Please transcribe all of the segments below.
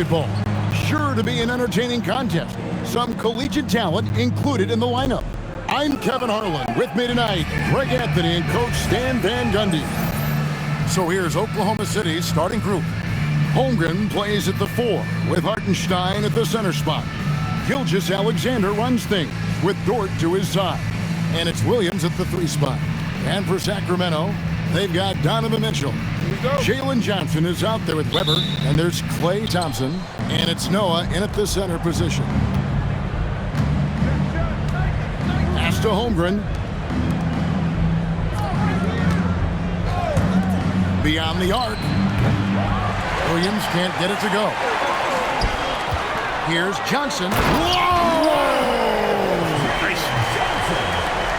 basketball. Sure to be an entertaining contest. Some collegiate talent included in the lineup. I'm Kevin Harlan. With me tonight, Greg Anthony and Coach Stan Van Gundy. So here's Oklahoma City's starting group. Holmgren plays at the 4 with Hartenstein at the center spot. Gilgeous-Alexander runs things with Dort to his side. And it's Williams at the 3 spot. And for Sacramento, they've got Donovan Mitchell. Jalen Johnson is out there with Weber, and there's Klay Thompson, and it's Noah in at the center position. Pass to Holmgren. Beyond the arc. Williams can't get it to go. Here's Johnson. Whoa!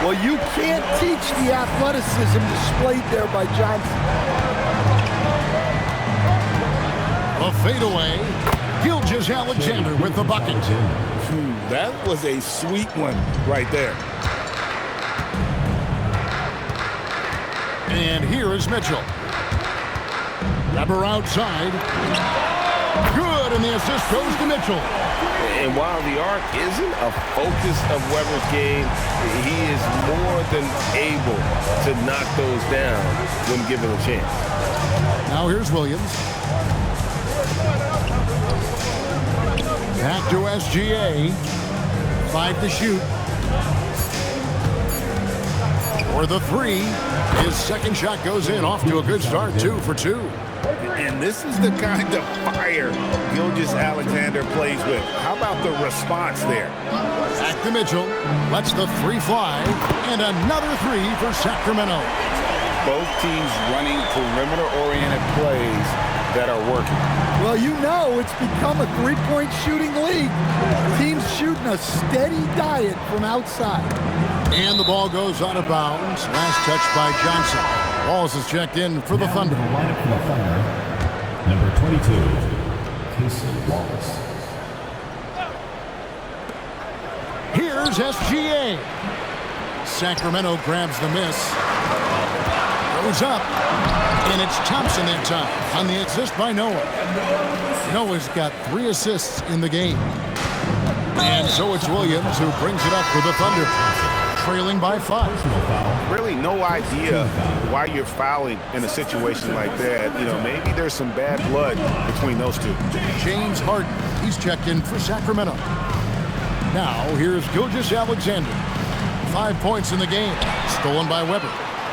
Well, you can't teach the athleticism displayed there by Johnson. A fadeaway. Gilgeous-Alexander with the bucket. That was a sweet one right there. And here is Mitchell. Weber outside. Good, and the assist goes to Mitchell. And while the arc isn't a focus of Weber's game, he is more than able to knock those down when given a chance. Now here's Williams. Back to SGA. 5 to shoot. For the 3. His second shot goes in, off to a good start, 2 for 2. And this is the kind of fire Gilgeous-Alexander plays with. How about the response there? Back to Mitchell. Lets the 3 fly. And another 3 for Sacramento. Both teams running perimeter-oriented plays that are working. Well, you know it's become a three-point shooting league. Teams shooting a steady diet from outside. And the ball goes out of bounds. Last touch by Johnson. Walls is checked in for the Thunder. Number 22, Casey Wallace. Here's SGA. Sacramento grabs the miss. Goes up. And it's Thompson that time on the assist by Noah. Noah's got 3 assists in the game. And so it's Williams who brings it up for the Thunder. Trailing by 5. Really no idea why you're fouling in a situation like that. You know, maybe there's some bad blood between those two. James Harden, he's checked in for Sacramento. Now here's Gilgeous-Alexander. 5 points in the game, stolen by Weber.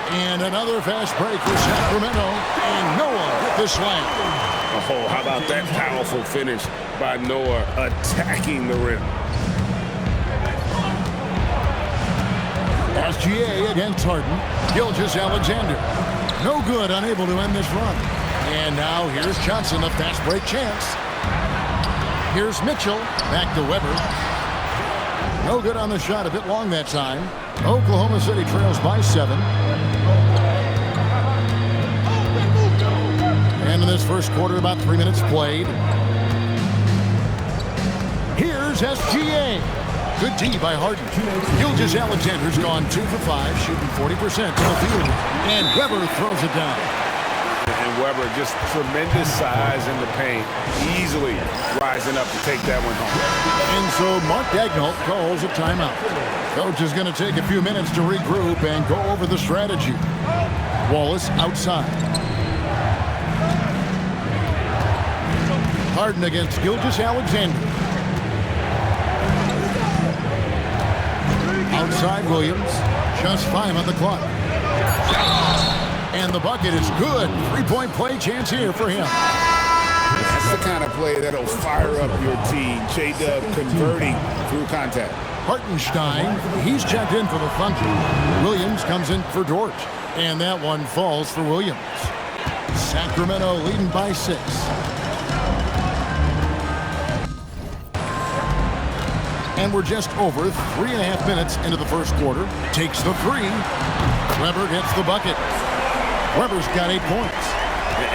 And another fast break for Sacramento, and Noah with the slam. Oh, how about that powerful finish by Noah attacking the rim. SGA against Harden. Gilgeous-Alexander. No good, unable to end this run. And now here's Johnson, a fast break chance. Here's Mitchell, back to Weber. No good on the shot, a bit long that time. Oklahoma City trails by 7. And in this first quarter, about 3 minutes played. Here's SGA. Good D by Harden. Gilgeous-Alexander's gone 2 for 5, shooting 40% from the field. And Weber throws it down. And Weber, just tremendous size in the paint, easily rising up to take that one home. And so Mark Daigneault calls a timeout. Coach is going to take a few minutes to regroup and go over the strategy. Wallace outside. Harden against Gilgeous-Alexander. Outside Williams, just 5 on the clock. And the bucket is good. 3-point play chance here for him. That's the kind of play that'll fire up your team. J-Dub converting through contact. Hartenstein, he's checked in for the Thunder. Williams comes in for Dort. And that one falls for Williams. Sacramento leading by 6. And we're just over 3.5 minutes into the first quarter. Takes the 3. Weber gets the bucket. Weber's got 8 points.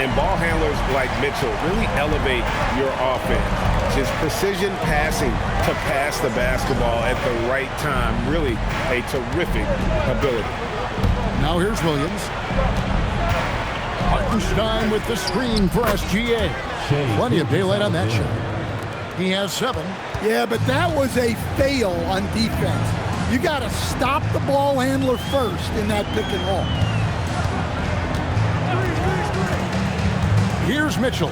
And ball handlers like Mitchell really elevate your offense. His precision passing to pass the basketball at the right time. Really a terrific ability. Now here's Williams. Hartenstein with the screen for SGA. Plenty of daylight on that shot. He has 7. Yeah, but that was a fail on defense. You got to stop the ball handler first in that pick and roll. Here's Mitchell.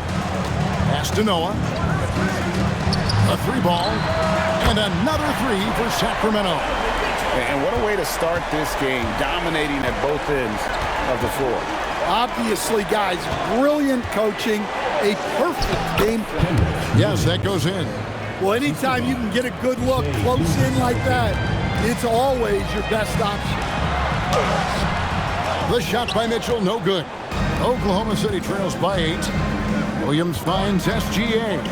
Pass to Noah. A 3-ball. And another 3 for Sacramento. And what a way to start this game, dominating at both ends of the floor. Obviously, guys, brilliant coaching, a perfect game plan. Yes, that goes in. Well, anytime you can get a good look close in like that, it's always your best option. The shot by Mitchell, no good. Oklahoma City trails by 8. Williams finds SGA.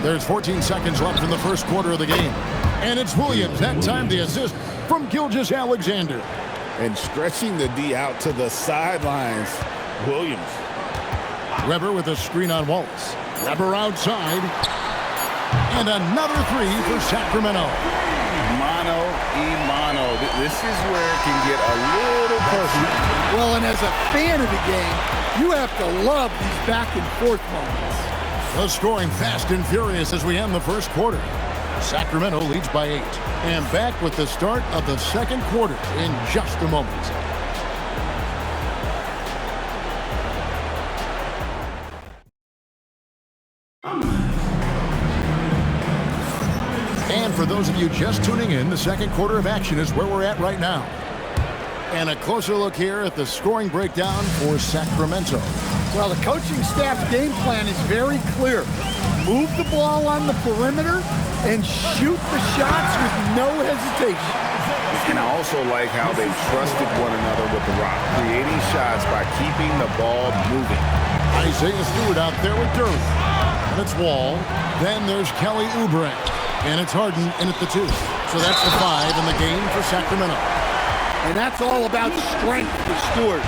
There's 14 seconds left in the first quarter of the game. And it's Williams, that time the assist from Gilgeous-Alexander. And stretching the D out to the sidelines, Williams. Weber with a screen on Wallace. Weber outside. And another 3 for Sacramento. Mano y mano. This is where it can get a little personal. Well, and as a fan of the game, you have to love these back and forth moments. The scoring fast and furious as we end the first quarter. Sacramento leads by 8. And back with the start of the second quarter in just a moment. And for those of you just tuning in, the second quarter of action is where we're at right now. And a closer look here at the scoring breakdown for Sacramento. Well, the coaching staff's game plan is very clear. Move the ball on the perimeter and shoot the shots with no hesitation. And I also like how they trusted one another with the rock, creating shots by keeping the ball moving. Isaiah Stewart out there with Durham. And it's Wall. Then there's Kelly Oubre. And it's Harden in at the 2. So that's the 5 in the game for Sacramento. And that's all about strength for Stewart.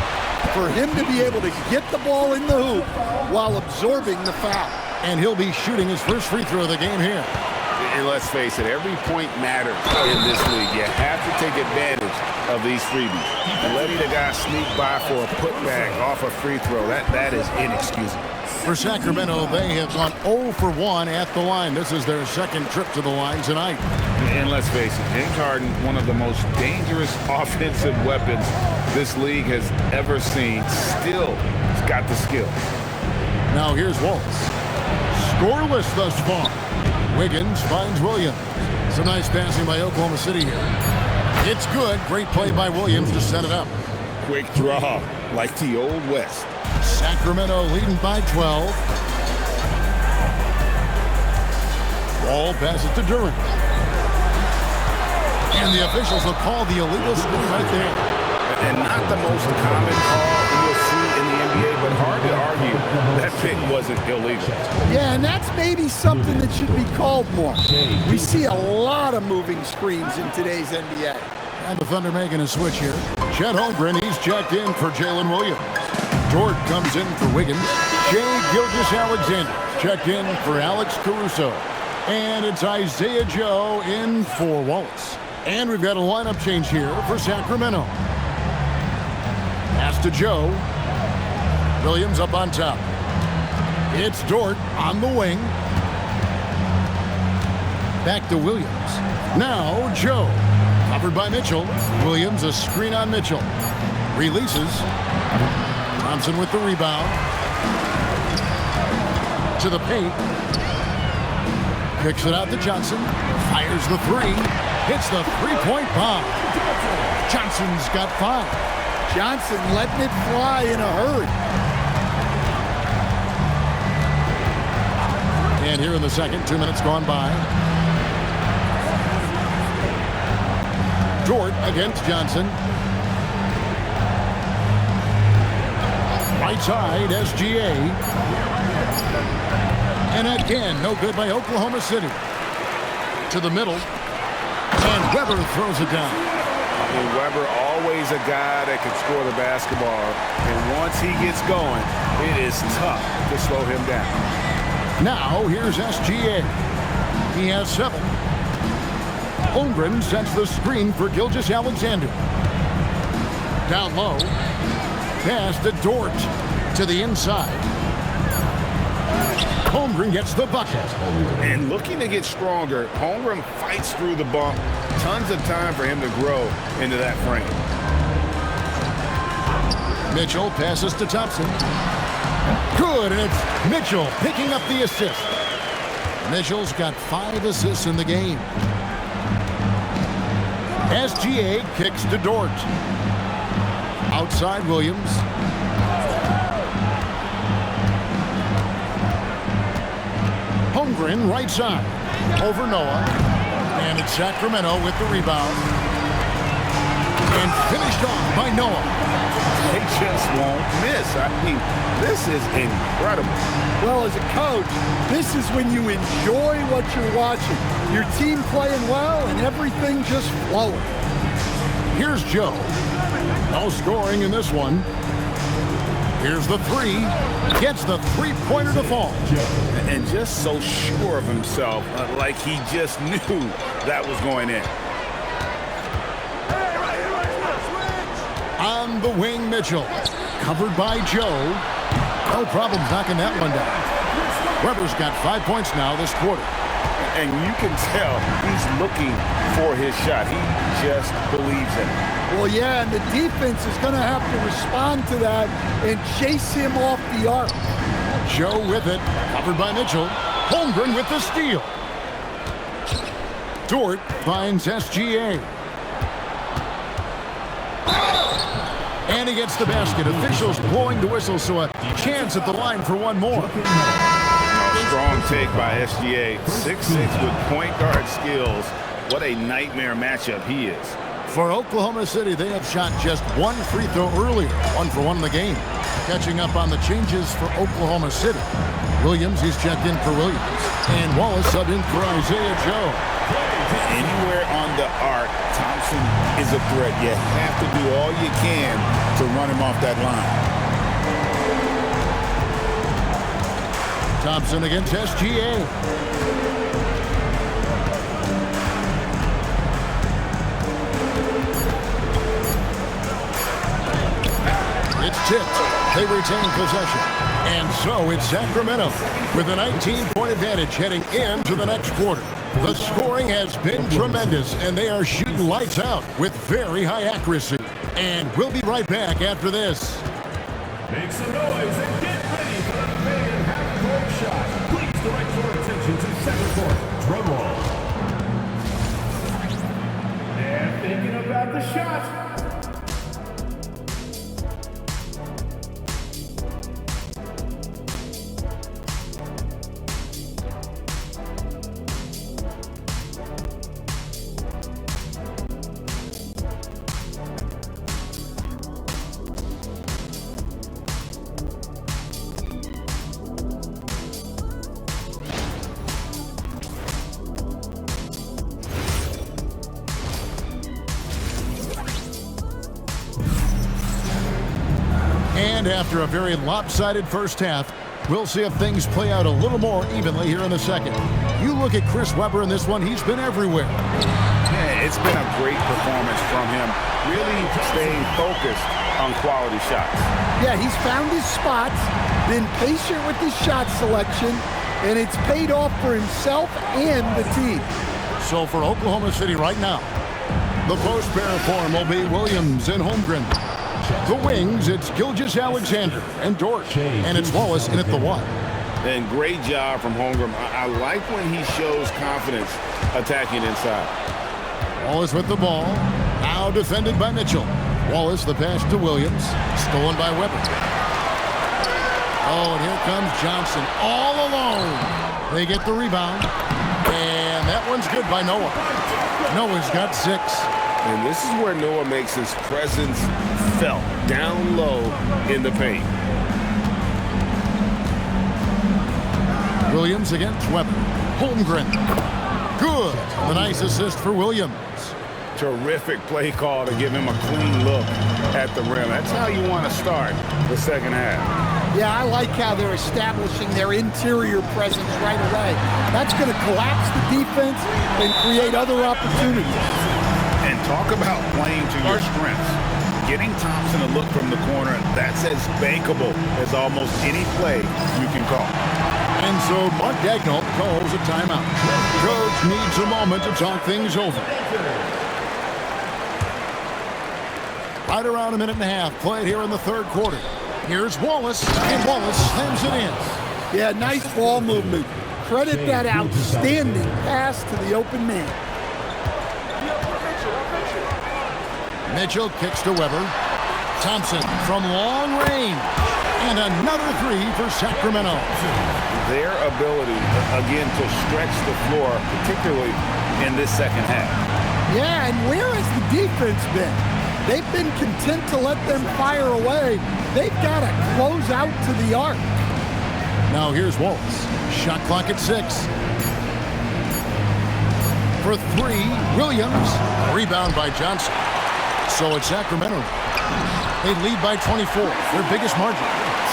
For him to be able to get the ball in the hoop while absorbing the foul. And he'll be shooting his first free throw of the game here. And let's face it, every point matters in this league. You have to take advantage of these freebies. And letting a guy sneak by for a putback off a free throw, that is inexcusable. For Sacramento, they have gone 0 for 1 at the line. This is their second trip to the line tonight. And let's face it, James Harden, one of the most dangerous offensive weapons this league has ever seen, still has got the skill. Now here's Wallace. Scoreless thus far. Wiggins finds Williams. Some nice passing by Oklahoma City here. It's good. Great play by Williams to set it up. Quick draw, like the old West. Sacramento leading by 12. Ball passes to Durant. And the officials will call the illegal screen right there. And not the most common call you'll see in the NBA, but hard to argue that pick wasn't illegal. Yeah, and that's maybe something that should be called more. We see a lot of moving screens in today's NBA. And the Thunder making a switch here. Chet Holmgren, he's checked in for Jalen Williams. Jordan comes in for Wiggins. Shai Gilgeous-Alexander checked in for Alex Caruso. And it's Isaiah Joe in for Wallace. And we've got a lineup change here for Sacramento. Pass to Joe. Williams up on top. It's Dort on the wing. Back to Williams. Now Joe. Covered by Mitchell. Williams a screen on Mitchell. Releases. Thompson with the rebound. To the paint. Kicks it out to Johnson. Fires the 3. Hits the 3-point bomb. Johnson's got 5. Johnson letting it fly in a hurry. And here in the second, 2 minutes gone by. Dort against Johnson. Right side, SGA. And again, no good by Oklahoma City. To the middle. And Weber throws it down. And Weber, always a guy that can score the basketball. And once he gets going, it is tough to slow him down. Now, here's SGA. He has 7. Holmgren sets the screen for Gilgeous-Alexander. Down low. Pass to Dort. To the inside. Holmgren gets the bucket. And looking to get stronger, Holmgren fights through the bump. Tons of time for him to grow into that frame. Mitchell passes to Thompson. Good, and it's Mitchell picking up the assist. Mitchell's got 5 assists in the game. SGA kicks to Dort. Outside Williams. Holmgren right side. Over Noah. And it's Sacramento with the rebound. And finished off by Noah. They just won't miss. I mean, this is incredible. Well, as a coach, this is when you enjoy what you're watching. Your team playing well and everything just flowing. Here's Joe. No scoring in this one. Here's the three. Gets the three-pointer to fall. And just so sure of himself, like he just knew that was going in. On the wing, Mitchell. Covered by Joe. No problem knocking that one down. Weber's got 5 points now this quarter. And you can tell he's looking for his shot. He just believes in it. Well, yeah, and the defense is going to have to respond to that and chase him off the arc. Joe with it. Covered by Mitchell. Holmgren with the steal. Dort finds SGA. And he gets the basket. Officials blowing the whistle, so a chance at the line for one more. Strong take by SGA. 6'6" with point guard skills. What a nightmare matchup he is. For Oklahoma City, they have shot just one free throw earlier. 1 for 1 in the game. Catching up on the changes for Oklahoma City. Williams, he's checked in for Williams. And Wallace subbed in for Isaiah Joe. Anywhere on the arc, Thompson is a threat. You have to do all you can to run him off that line. Thompson against SGA. It's tipped. They retain possession. And so it's Sacramento with a 19-point advantage heading into the next quarter. The scoring has been tremendous, and they are shooting lights out with very high accuracy. And we'll be right back after this. Make some noise and get ready for the big half-court shot. Please direct your attention to center court. Drum roll. And thinking about the shot. And after a very lopsided first half, we'll see if things play out a little more evenly here in the second. You look at Chris Webber in this one, he's been everywhere. Yeah, it's been a great performance from him. Really staying focused on quality shots. Yeah, he's found his spots, been patient with his shot selection, and it's paid off for himself and the team. So for Oklahoma City right now, the post pair form will be Williams and Holmgren. The wings, it's Gilgeous-Alexander and Dort. And it's Wallace in at the one. And great job from Holmgren. I like when he shows confidence attacking inside. Wallace with the ball. Now defended by Mitchell. Wallace, the pass to Williams. Stolen by Webber. Oh, and here comes Johnson all alone. They get the rebound. And that one's good by Noah. Noah's got 6. And this is where Noah makes his presence felt, down low in the paint. Williams against Webber. Holmgren. Good. The nice assist for Williams. Terrific play call to give him a clean look at the rim. That's how you want to start the second half. Yeah, I like how they're establishing their interior presence right away. That's going to collapse the defense and create other opportunities. And talk about playing to your strengths. Getting Thompson a look from the corner, that's as bankable as almost any play you can call. And so Mark Dagnall calls a timeout. Coach needs a moment to talk things over. Right around a minute and a half played here in the third quarter. Here's Wallace, and Wallace slams it in. Yeah, nice ball movement. Credit that outstanding pass to the open man. Mitchell kicks to Weber. Thompson from long range. And another three for Sacramento. Their ability, again, to stretch the floor, particularly in this second half. Yeah, and where has the defense been? They've been content to let them fire away. They've got to close out to the arc. Now here's Wallace. Shot clock at 6. For 3, Williams. Rebound by Johnson. So it's Sacramento. They lead by 24, their biggest margin.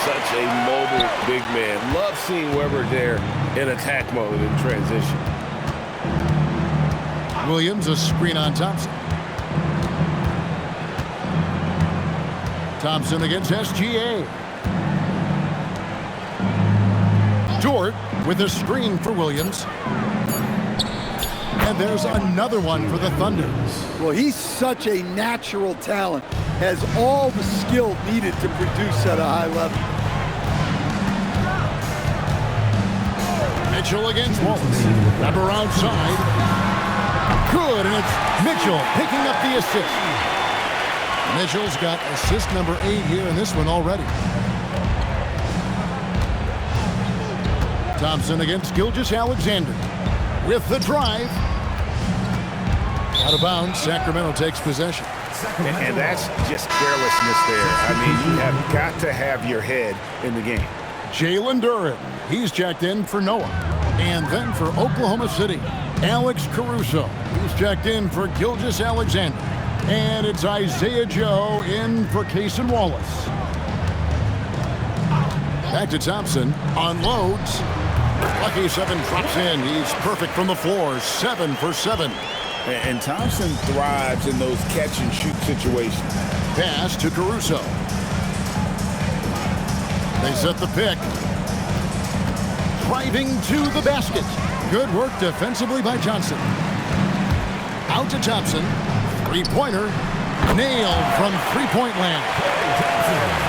Such a mobile big man. Love seeing Weber there in attack mode in transition. Williams, a screen on Thompson. Thompson against SGA. Dort with a screen for Williams. And there's another one for the Thunder. Well, he's such a natural talent. Has all the skill needed to produce at a high level. Mitchell against Wallace. Weber outside. Good, and it's Mitchell picking up the assist. Mitchell's got assist number 8 here in this one already. Thompson against Gilgeous-Alexander with the drive. Out of bounds, Sacramento takes possession. And that's just carelessness there. I mean, you have got to have your head in the game. Jalen Duren, he's checked in for Noah. And then for Oklahoma City, Alex Caruso. He's checked in for Gilgeous-Alexander. And it's Isaiah Joe in for Cason Wallace. Back to Thompson, unloads. Lucky 7 drops in. He's perfect from the floor, 7 for 7. And Thompson thrives in those catch-and-shoot situations. Pass to Caruso. They set the pick. Driving to the basket. Good work defensively by Johnson. Out to Thompson. Three-pointer. Nailed from three-point land.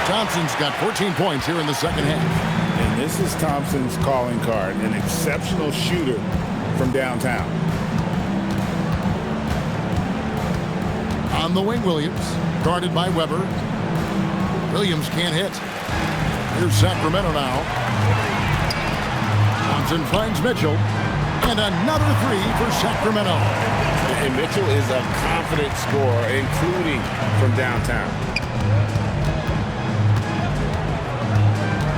Thompson's got 14 points here in the second half. And this is Thompson's calling card, an exceptional shooter from downtown. On the wing, Williams, guarded by Weber. Williams can't hit. Here's Sacramento now. Thompson finds Mitchell. And another three for Sacramento. And Mitchell is a confident scorer, including from downtown.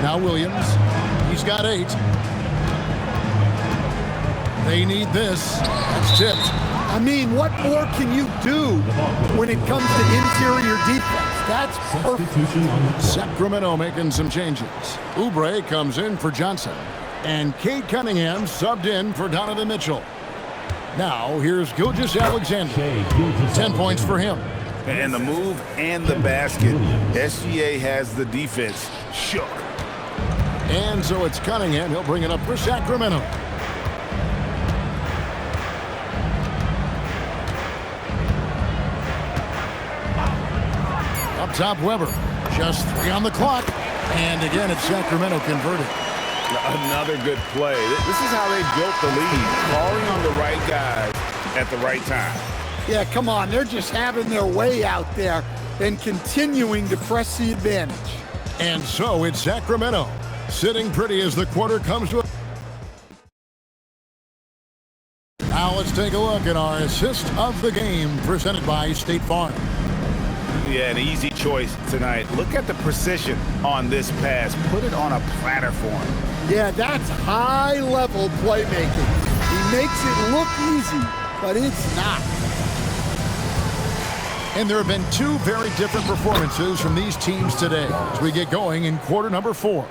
Now Williams. He's got 8. They need this. That's tipped. I mean, what more can you do when it comes to interior defense? That's perfect. Sacramento making some changes. Oubre comes in for Johnson. And Cade Cunningham subbed in for Donovan Mitchell. Now, here's Gilgeous-Alexander. 10 points for him. And the move and the basket. SGA has the defense shook. And so it's Cunningham. He'll bring it up for Sacramento. Up top, Weber. Just 3 on the clock. And again, it's Sacramento converted. Another good play. This is how they built the lead. Calling on the right guys at the right time. Yeah, come on. They're just having their way out there and continuing to press the advantage. And so it's Sacramento sitting pretty as the quarter comes to a... Now let's take a look at our assist of the game presented by State Farm. Yeah, an easy choice tonight. Look at the precision on this pass. Put it on a platter for him. Yeah, that's high-level playmaking. He makes it look easy, but it's not. And there have been 2 very different performances from these teams today as we get going in quarter number 4.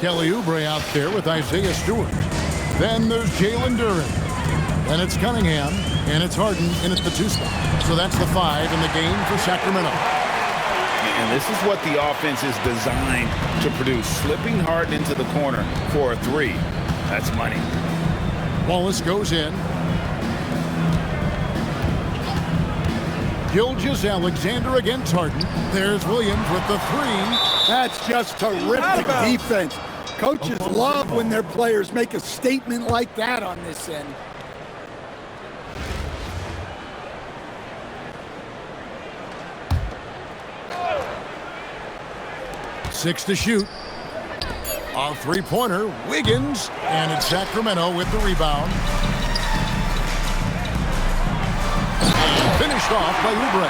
Kelly Oubre out there with Isaiah Stewart. Then there's Jalen Duren. Then it's Cunningham, and it's Harden in at the 2 spot. So that's the 5 in the game for Sacramento. This is what the offense is designed to produce. Slipping hard into the corner for a three. That's money. Wallace goes in. Gilgeous-Alexander against Harden. There's Williams with the three. That's just terrific defense. Coaches love when their players make a statement like that on this end. Six to shoot. A three-pointer, Wiggins, and it's Sacramento with the rebound. And finished off by Oubre.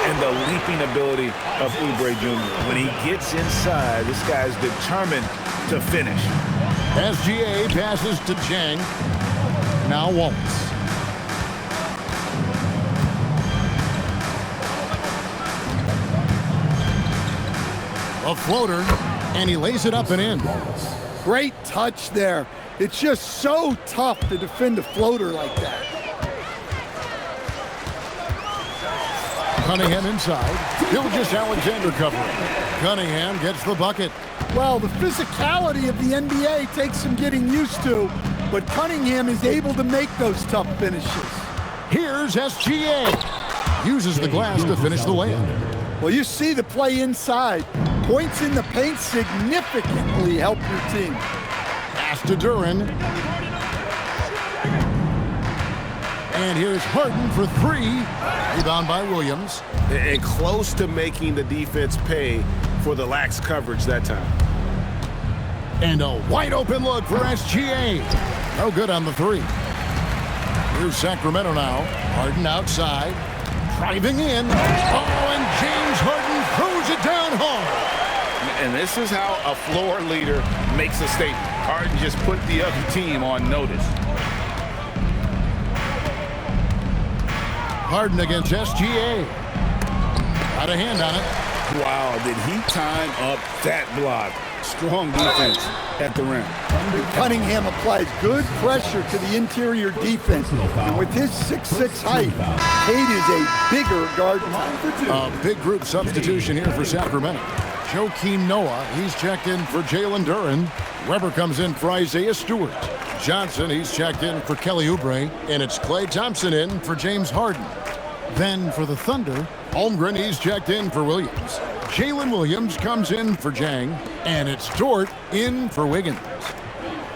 And the leaping ability of Oubre Jr. When he gets inside, this guy's determined to finish. SGA passes to Jang. Now Wallace. A floater, and he lays it up and in. Great touch there. It's just so tough to defend a floater like that. Cunningham inside. Gilgeous-Alexander covering. Cunningham gets the bucket. Well, the physicality of the NBA takes some getting used to, but Cunningham is able to make those tough finishes. Here's SGA. Uses the glass to finish the layup. Well, you see the play inside. Points in the paint significantly help your team. Pass to Duren. And here's Harden for three. Rebound by Williams. And close to making the defense pay for the lax coverage that time. And a wide open look for SGA. No good on the three. Here's Sacramento now. Harden outside. Driving in. Oh, and James Harden throws it down hard. And this is how a floor leader makes a statement. Harden just put the other team on notice. Harden against SGA. Got a hand on it. Wow, did he time up that block? Strong defense at the rim. Cunningham applies good pressure to the interior defense. And with his 6'6" height, Cade is a bigger guard. A big group substitution here for Sacramento. Joakim Noah, he's checked in for Jalen Duren. Weber comes in for Isaiah Stewart. Johnson, he's checked in for Kelly Oubre. And it's Klay Thompson in for James Harden. Then for the Thunder, Holmgren, he's checked in for Williams. Jalen Williams comes in for Jang. And it's Dort in for Wiggins.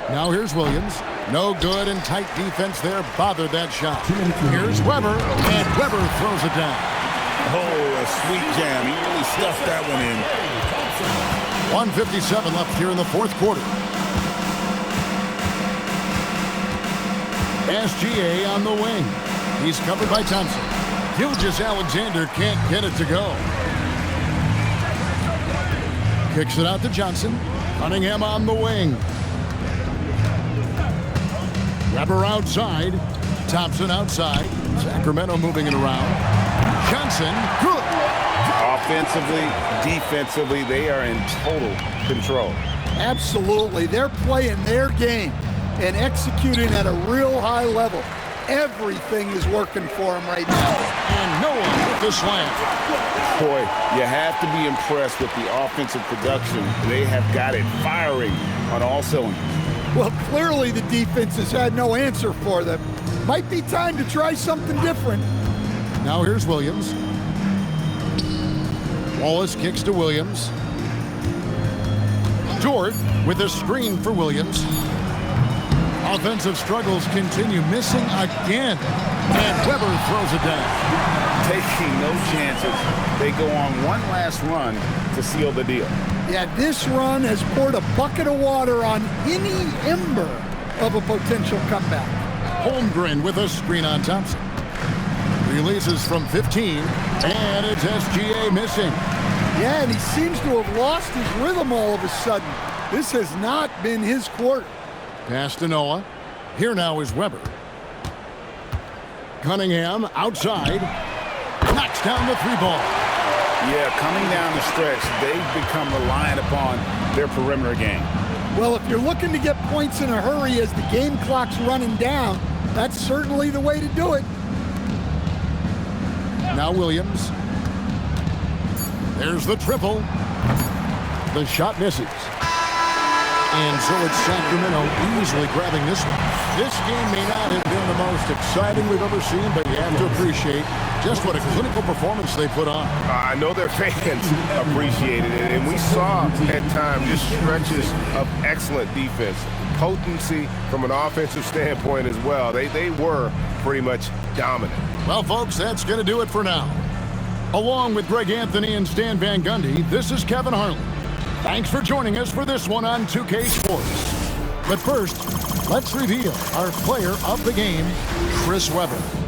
Now here's Williams. No good, and tight defense there bothered that shot. Here's Weber, and Weber throws it down. Oh, a sweet jam. He really stuffed that one in. 1:57 left here in the fourth quarter. SGA on the wing. He's covered by Thompson. Gilgeous-Alexander can't get it to go. Kicks it out to Johnson. Cunningham on the wing. Weber outside. Thompson outside. Sacramento moving it around. Johnson, good. Offensively, defensively, they are in total control. Absolutely. They're playing their game and executing at a real high level. Everything is working for them right now. And no one with the slam. Boy, you have to be impressed with the offensive production. They have got it firing on all cylinders. Well, clearly the defense has had no answer for them. Might be time to try something different. Now here's Williams. Wallace kicks to Williams. Dort with a screen for Williams. Offensive struggles continue, missing again. And Weber throws it down. Taking no chances. They go on one last run to seal the deal. Yeah, this run has poured a bucket of water on any ember of a potential comeback. Holmgren with a screen on Thompson. Releases from 15, and it's SGA missing. Yeah, and he seems to have lost his rhythm all of a sudden. This has not been his quarter. Pass to Noah. Here now is Weber. Cunningham outside. Knocks down the three ball. Yeah, coming down the stretch, they've become reliant upon their perimeter game. Well, if you're looking to get points in a hurry as the game clock's running down, that's certainly the way to do it. Now Williams. There's the triple. The shot misses. And so it's Sacramento easily grabbing this one. This game may not have been the most exciting we've ever seen, but you have to appreciate just what a clinical performance they put on. I know their fans appreciated it, and we saw at times just stretches of excellent defense. Potency from an offensive standpoint as well. They were pretty much dominant. Well, folks, that's going to do it for now. Along with Greg Anthony and Stan Van Gundy, this is Kevin Harlan. Thanks for joining us for this one on 2K Sports. But first, let's reveal our player of the game, Chris Webber.